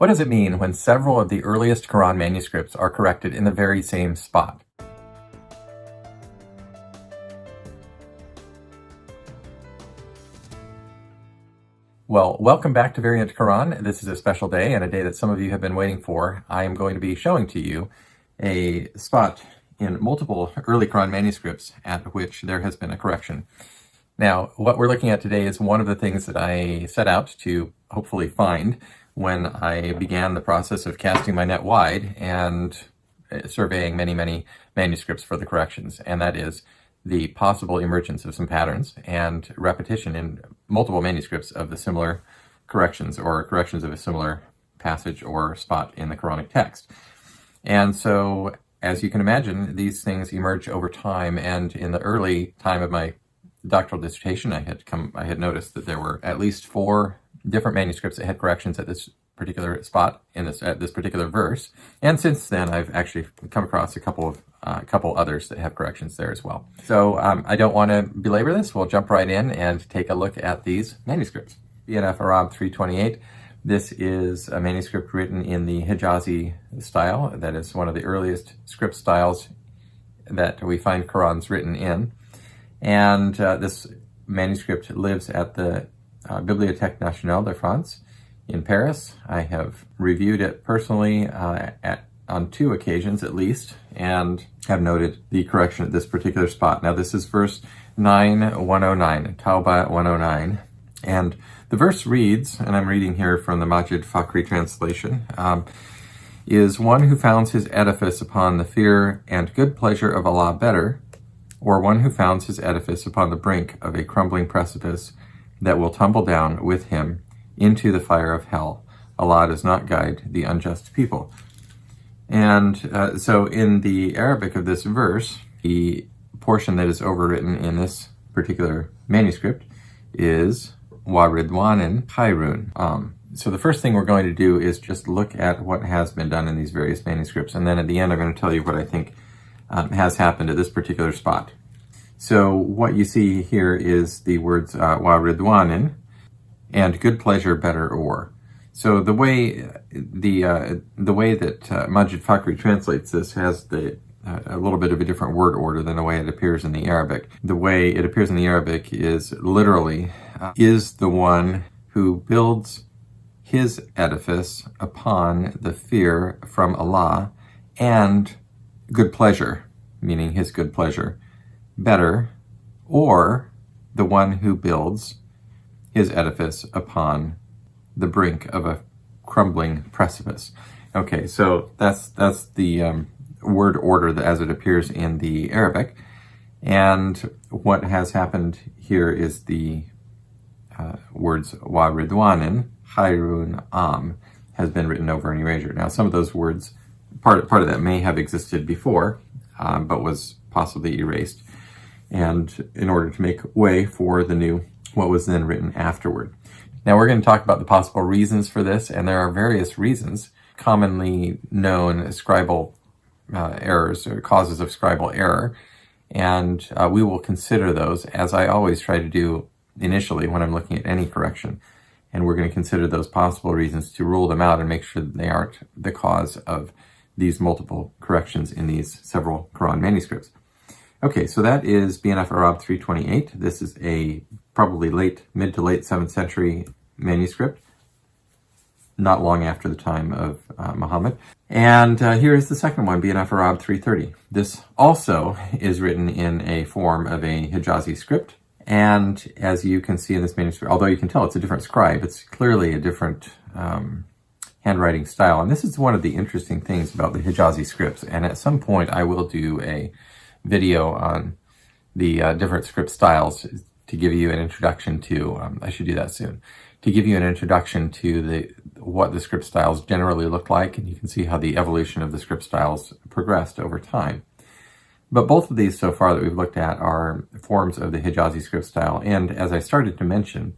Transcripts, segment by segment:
What does it mean when several of the earliest Quran manuscripts are corrected in the very same spot? Well, welcome back to Variant Quran. This is a special day and a day that some of you have been waiting for. I am going to be showing to you a spot in multiple early Quran manuscripts at which there has been a correction. Now, what we're looking at today is one of the things that I set out to hopefully find when I began the process of casting my net wide and surveying many manuscripts for the corrections, and that is the possible emergence of some patterns and repetition in multiple manuscripts of the similar corrections or corrections of a similar passage or spot in the Quranic text. And so, as you can imagine, these things emerge over time, and in the early time of my doctoral dissertation, I had noticed that there were at least 4 different manuscripts that had corrections at this particular spot at this particular verse, and since then I've actually come across a couple others that have corrections there as well. So I don't want to belabor this. We'll jump right in and take a look at these manuscripts. BNF Arab 328. This is a manuscript written in the Hijazi style. That is one of the earliest script styles that we find Qurans written in. And this manuscript lives at the Bibliothèque Nationale de France in Paris. I have reviewed it personally on 2 occasions at least, and have noted the correction at this particular spot. Now this is verse 9:109, Tauba 109, and the verse reads, and I'm reading here from the Majid Fakhri translation, is one who founds his edifice upon the fear and good pleasure of Allah better, or one who founds his edifice upon the brink of a crumbling precipice that will tumble down with him into the fire of hell. Allah does not guide the unjust people. And so in the Arabic of this verse, the portion that is overwritten in this particular manuscript is wa ridwanin khairun. So the first thing we're going to do is just look at what has been done in these various manuscripts, and then at the end I'm going to tell you what I think has happened at this particular spot. So what you see here is the words wa ridwanin and good pleasure better or. So the way that Majid Fakhri translates this has a little bit of a different word order than the way it appears in the Arabic. The way it appears in the Arabic is literally is the one who builds his edifice upon the fear from Allah and good pleasure, meaning his good pleasure, better, or the one who builds his edifice upon the brink of a crumbling precipice. Okay, so that's the word order as it appears in the Arabic, and what has happened here is the words wa ridwanin khairun has been written over in erasure. Now some of those words, part of that may have existed before, but was possibly erased, and in order to make way for the new, what was then written afterward. Now we're going to talk about the possible reasons for this, and there are various reasons, commonly known as scribal errors or causes of scribal error, and we will consider those, as I always try to do initially when I'm looking at any correction, and we're going to consider those possible reasons to rule them out and make sure that they aren't the cause of these multiple corrections in these several Quran manuscripts. Okay, so that is BNF Arab 328. This is a probably mid to late 7th century manuscript, not long after the time of Muhammad. And here is the second one, BNF Arab 330. This also is written in a form of a Hijazi script. And as you can see in this manuscript, although you can tell it's a different scribe, it's clearly a different handwriting style. And this is one of the interesting things about the Hijazi scripts. And at some point I will do a video on the different script styles to give you an introduction to, I should do that soon, to give you an introduction to what the script styles generally look like, and you can see how the evolution of the script styles progressed over time. But both of these so far that we've looked at are forms of the Hijazi script style, and as I started to mention,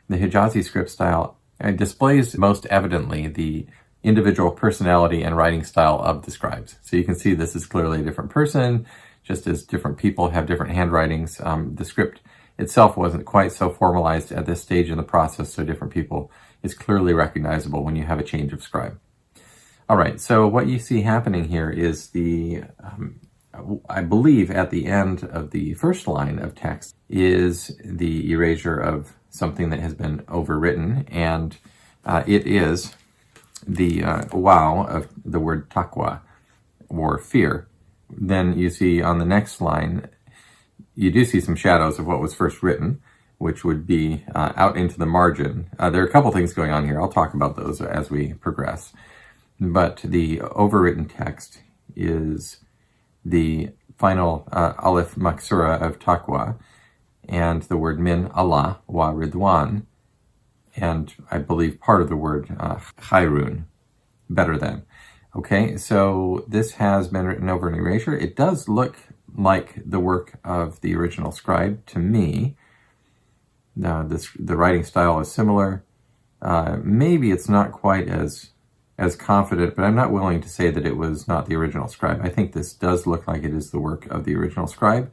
the Hijazi script style displays most evidently the individual personality and writing style of the scribes. So you can see this is clearly a different person, just as different people have different handwritings. The script itself wasn't quite so formalized at this stage in the process, so different people is clearly recognizable when you have a change of scribe. All right, so what you see happening here is I believe at the end of the first line of text is the erasure of something that has been overwritten, and it is the wow of the word taqwa, or fear. Then you see on the next line, you do see some shadows of what was first written, which would be out into the margin. There are a couple things going on here. I'll talk about those as we progress. But the overwritten text is the final Aleph Maksura of Taqwa, and the word Min Allah wa Ridwan, and I believe part of the word Khairun, better than. Okay, so this has been written over an erasure. It does look like the work of the original scribe to me. The writing style is similar. Maybe it's not quite as confident, but I'm not willing to say that it was not the original scribe. I think this does look like it is the work of the original scribe,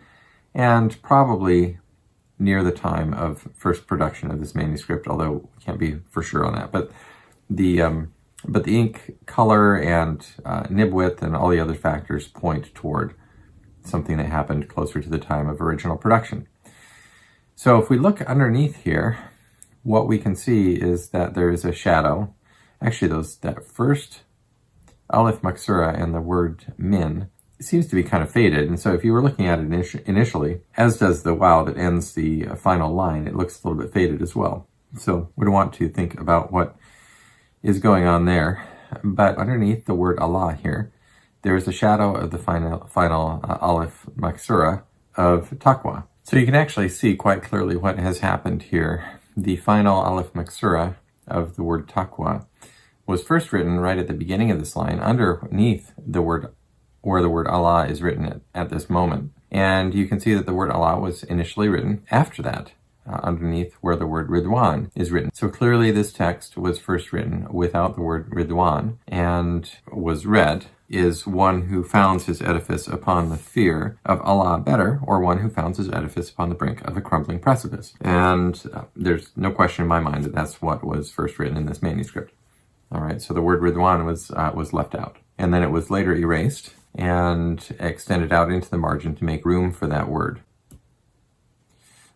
and probably near the time of first production of this manuscript, although we can't be for sure on that. But the ink color and nib width and all the other factors point toward something that happened closer to the time of original production. So if we look underneath here, what we can see is that there is a shadow. Actually, that first Aleph Maksura and the word Min seems to be kind of faded. And so if you were looking at it initially, as does the wow that ends the final line, it looks a little bit faded as well. So we'd want to think about what is going on there. But underneath the word Allah here, there is a shadow of the final Aleph Maksura of Taqwa. So you can actually see quite clearly what has happened here. The final Aleph Maksura of the word Taqwa was first written right at the beginning of this line, underneath the word, where the word Allah is written at this moment. And you can see that the word Allah was initially written after that, underneath where the word Ridwan is written. So clearly this text was first written without the word Ridwan, and was read is one who founds his edifice upon the fear of Allah better, or one who founds his edifice upon the brink of a crumbling precipice. And there's no question in my mind that that's what was first written in this manuscript. All right, so the word Ridwan was left out. And then it was later erased and extended out into the margin to make room for that word.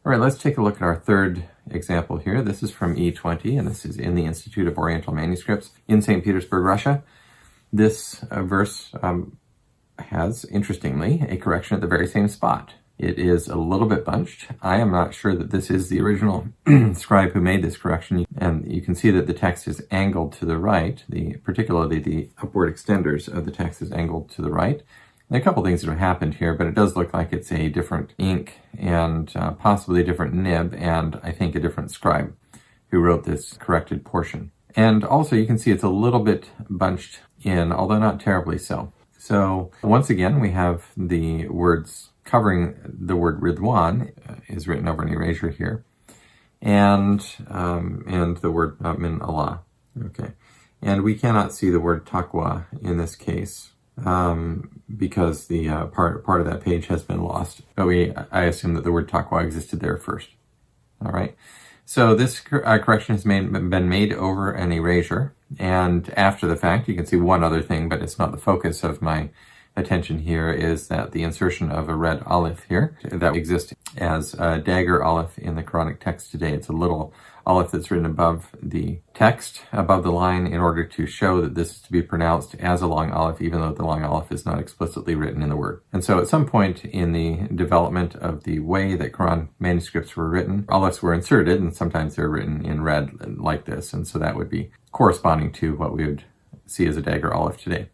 All right, let's take a look at our third example here. This is from E20, and this is in the Institute of Oriental Manuscripts in St. Petersburg, Russia. This verse has, interestingly, a correction at the very same spot. It is a little bit bunched. I am not sure that this is the original scribe who made this correction. And you can see that the text is angled to the right. Particularly the upward extenders of the text is angled to the right. There are a couple things that have happened here, but it does look like it's a different ink and possibly a different nib, and I think a different scribe who wrote this corrected portion. And also you can see it's a little bit bunched in, although not terribly so. So once again, we have the words covering the word Ridwan is written over an erasure here, and the word Min Allah. Okay, and we cannot see the word Taqwa in this case because the part of that page has been lost. But I assume that the word Taqwa existed there first. All right. So this correction has been made over an erasure, and after the fact, you can see one other thing, but it's not the focus of my attention here, is that the insertion of a red aleph here that exists as a dagger aleph in the Quranic text today. It's a little aleph that's written above the text, above the line, in order to show that this is to be pronounced as a long aleph, even though the long aleph is not explicitly written in the word. And so at some point in the development of the way that Quran manuscripts were written, alephs were inserted, and sometimes they're written in red like this, and so that would be corresponding to what we would see as a dagger aleph today.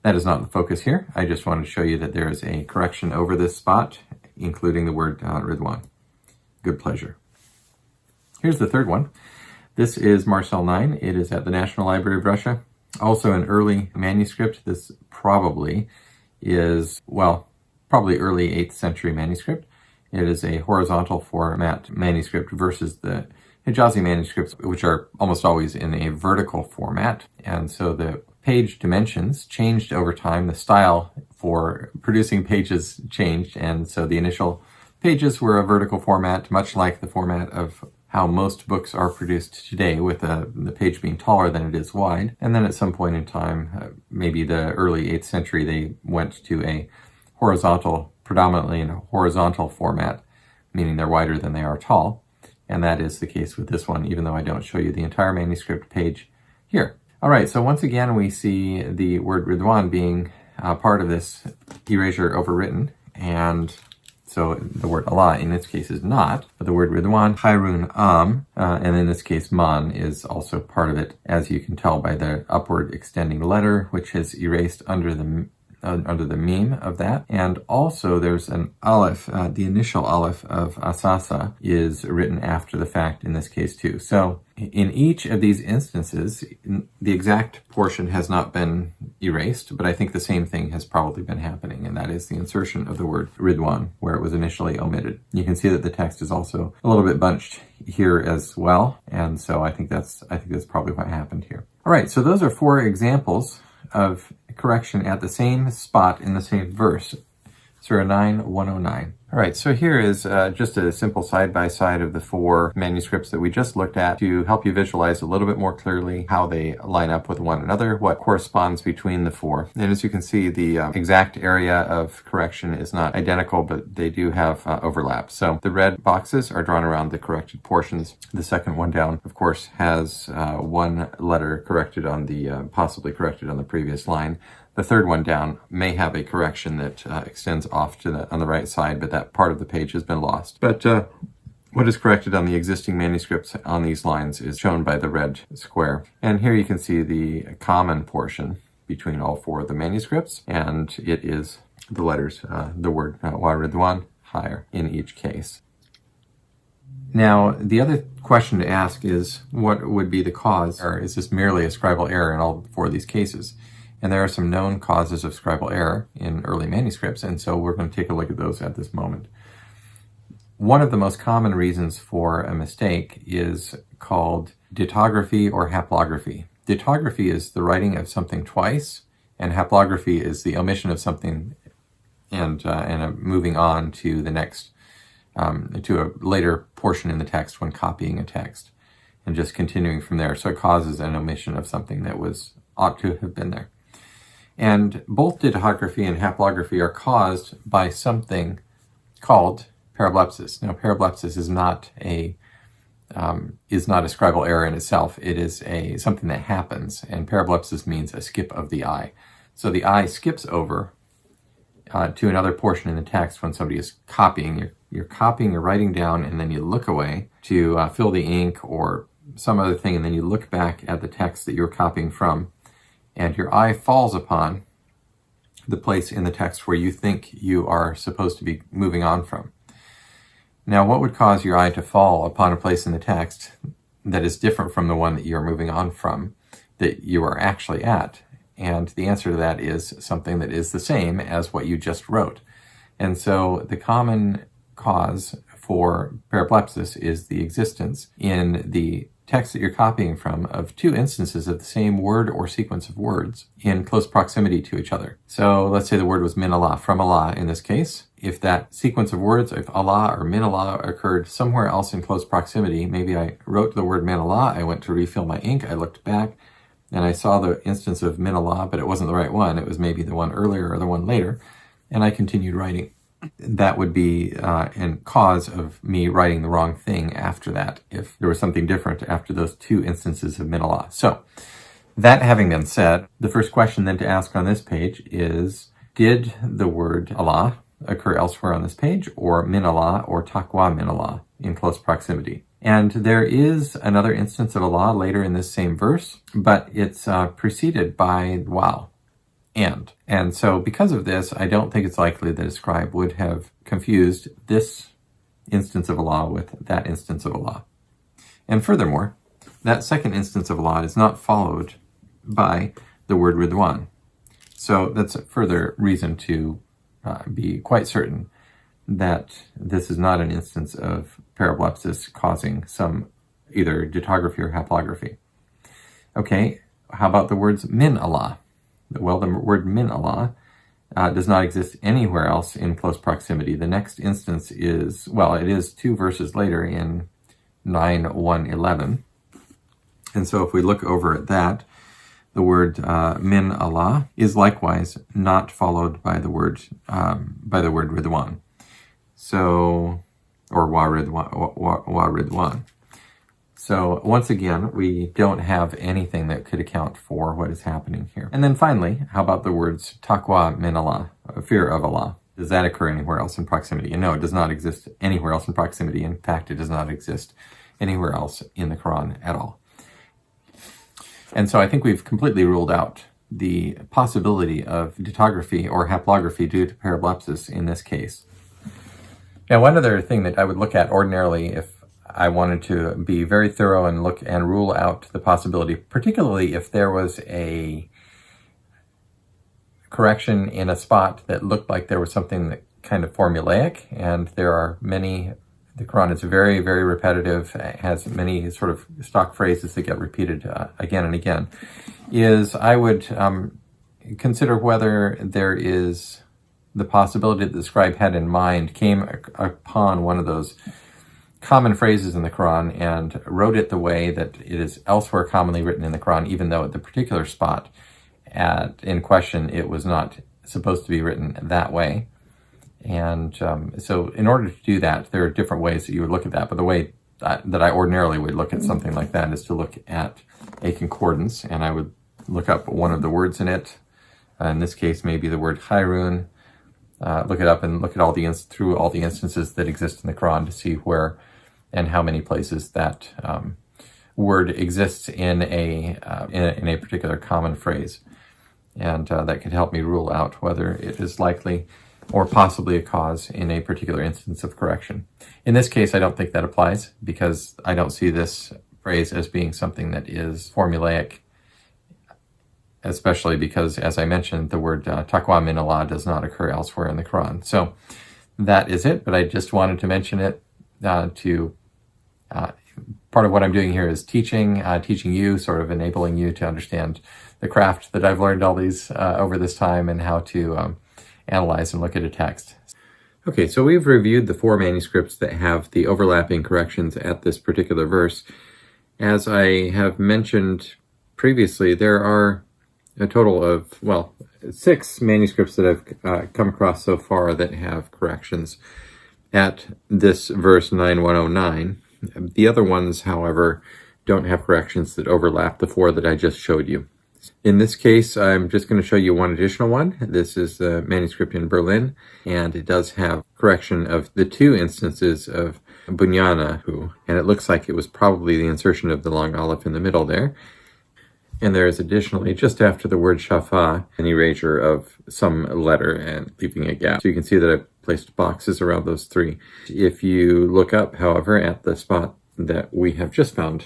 That is not the focus here. I just wanted to show you that there is a correction over this spot, including the word Ridwan. Good pleasure. Here's the third one. This is Marcel 9. It is at the National Library of Russia. Also an early manuscript. This probably is, probably early 8th century manuscript. It is a horizontal format manuscript versus the Hijazi manuscripts, which are almost always in a vertical format. And so the page dimensions changed over time. The style for producing pages changed, and so the initial pages were a vertical format, much like the format of how most books are produced today, with the page being taller than it is wide. And then at some point in time, maybe the early 8th century, they went to a horizontal, predominantly in a horizontal format, meaning they're wider than they are tall. And that is the case with this one, even though I don't show you the entire manuscript page here. All right, so once again, we see the word Ridwan being part of this erasure overwritten, and so the word Allah in this case is not, but the word Ridwan, Khairun and in this case Man is also part of it, as you can tell by the upward extending letter, which is erased under the meme of that. And also there's an aleph, the initial aleph of Asasa is written after the fact in this case too. So in each of these instances, the exact portion has not been erased, but I think the same thing has probably been happening, and that is the insertion of the word Ridwan where it was initially omitted. You can see that the text is also a little bit bunched here as well, and so I think that's probably what happened here. All right, so those are 4 examples of correction at the same spot in the same verse, Surah 9, 109. All right, so here is just a simple side-by-side of the 4 manuscripts that we just looked at to help you visualize a little bit more clearly how they line up with one another, what corresponds between the 4. And as you can see, the exact area of correction is not identical, but they do have overlap. So the red boxes are drawn around the corrected portions. The second one down, of course, has 1 letter corrected on the, possibly corrected on the previous line. The third one down may have a correction that extends off to on the right side, but that part of the page has been lost. But what is corrected on the existing manuscripts on these lines is shown by the red square. And here you can see the common portion between all 4 of the manuscripts, and it is the letters, the word Wa Ridwan, higher in each case. Now, the other question to ask is, what would be the cause, or is this merely a scribal error in all 4 of these cases? And there are some known causes of scribal error in early manuscripts, and so we're going to take a look at those at this moment. One of the most common reasons for a mistake is called ditography or haplography. Ditography is the writing of something twice, and haplography is the omission of something and moving on to the next, to a later portion in the text when copying a text, and just continuing from there. So it causes an omission of something that ought to have been there. And both ditography and haplography are caused by something called parablepsis. Now, parablepsis is not a scribal error in itself. It is something that happens, and parablepsis means a skip of the I. So the I skips over to another portion in the text when somebody is copying. You're copying, you're writing down, and then you look away to fill the ink or some other thing, and then you look back at the text that you're copying from, and your eye falls upon the place in the text where you think you are supposed to be moving on from. Now, what would cause your eye to fall upon a place in the text that is different from the one that you're moving on from, that you are actually at? And the answer to that is something that is the same as what you just wrote. And so the common cause for parablepsis is the existence in the text that you're copying from of 2 instances of the same word or sequence of words in close proximity to each other. So let's say the word was min Allah, from Allah in this case. If that sequence of words, if Allah or min Allah occurred somewhere else in close proximity, maybe I wrote the word min Allah, I went to refill my ink, I looked back, and I saw the instance of min Allah, but it wasn't the right one. It was maybe the one earlier or the one later, and I continued writing. That would be a cause of me writing the wrong thing after that, if there was something different after those 2 instances of min Allah. So, that having been said, the first question then to ask on this page is, did the word Allah occur elsewhere on this page, or min Allah or taqwa min Allah in close proximity? And there is another instance of Allah later in this same verse, but it's preceded by wow. And so because of this, I don't think it's likely that a scribe would have confused this instance of Allah with that instance of Allah. And furthermore, that second instance of Allah is not followed by the word Ridwan. So that's a further reason to be quite certain that this is not an instance of parablepsis causing some either ditography or haplography. Okay, how about the words min Allah? Well, the word min Allah does not exist anywhere else in close proximity. The next instance is, well, it is 2 verses later in 9:111. And so if we look over at that, the word min Allah is likewise not followed by the word Ridwan. So, or wa Ridwan. So once again, we don't have anything that could account for what is happening here. And then finally, how about the words taqwa min Allah, fear of Allah? Does that occur anywhere else in proximity? And no, it does not exist anywhere else in proximity. In fact, it does not exist anywhere else in the Quran at all. And so I think we've completely ruled out the possibility of dictography or haplography due to parablepsis in this case. Now, one other thing that I would look at ordinarily if I wanted to be very thorough and look and rule out the possibility, particularly if there was a correction in a spot that looked like there was something that kind of formulaic, and there are many, the Quran is very, very repetitive, has many sort of stock phrases that get repeated again and again, is I would consider whether there is the possibility that the scribe had in mind, came upon one of those common phrases in the Quran and wrote it the way that it is elsewhere commonly written in the Quran, even though at the particular spot in question it was not supposed to be written that way. And so in order to do that, there are different ways that you would look at that, but the way that I ordinarily would look at something like that is to look at a concordance, and I would look up one of the words in it. In this case, maybe the word Khairun. Look it up and look at through all the instances that exist in the Quran to see where and how many places that word exists in a particular common phrase, and that could help me rule out whether it is likely or possibly a cause in a particular instance of correction. In this case, I don't think that applies because I don't see this phrase as being something that is formulaic, especially because, as I mentioned, the word taqwa min Allah does not occur elsewhere in the Quran. So that is it, but I just wanted to mention it part of what I'm doing here is teaching you, sort of enabling you to understand the craft that I've learned all these over this time and how to analyze and look at a text. Okay, so we've reviewed the 4 manuscripts that have the overlapping corrections at this particular verse. As I have mentioned previously, there are a total of, 6 manuscripts that I've come across so far that have corrections at this verse 9:109. The other ones, however, don't have corrections that overlap the 4 that I just showed you. In this case, I'm just going to show you one additional one. This is the manuscript in Berlin, and it does have correction of the 2 instances of bunyanahu, and it looks like it was probably the insertion of the long aleph in the middle there. And there is additionally, just after the word shafa, an erasure of some letter and leaving a gap. So you can see that I've placed boxes around those 3. If you look up, however, at the spot that we have just found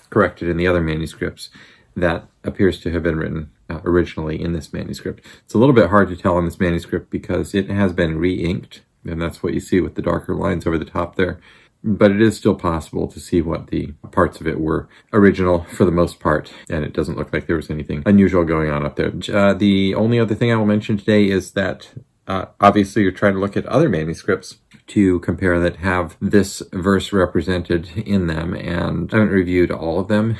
corrected in the other manuscripts, that appears to have been written originally in this manuscript. It's a little bit hard to tell in this manuscript because it has been re-inked, and that's what you see with the darker lines over the top there. But it is still possible to see what the parts of it were original for the most part, and it doesn't look like there was anything unusual going on up there. The only other thing I will mention today is that obviously you're trying to look at other manuscripts to compare that have this verse represented in them, and I haven't reviewed all of them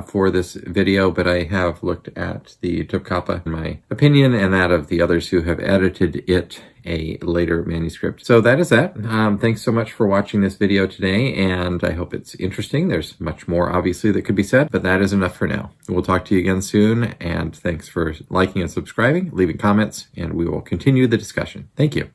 for this video, but I have looked at the Topkapi, in my opinion, and that of the others who have edited it, a later manuscript. So that is that. Thanks so much for watching this video today, and I hope it's interesting. There's much more, obviously, that could be said, but that is enough for now. We'll talk to you again soon, and thanks for liking and subscribing, leaving comments, and we will continue the discussion. Thank you.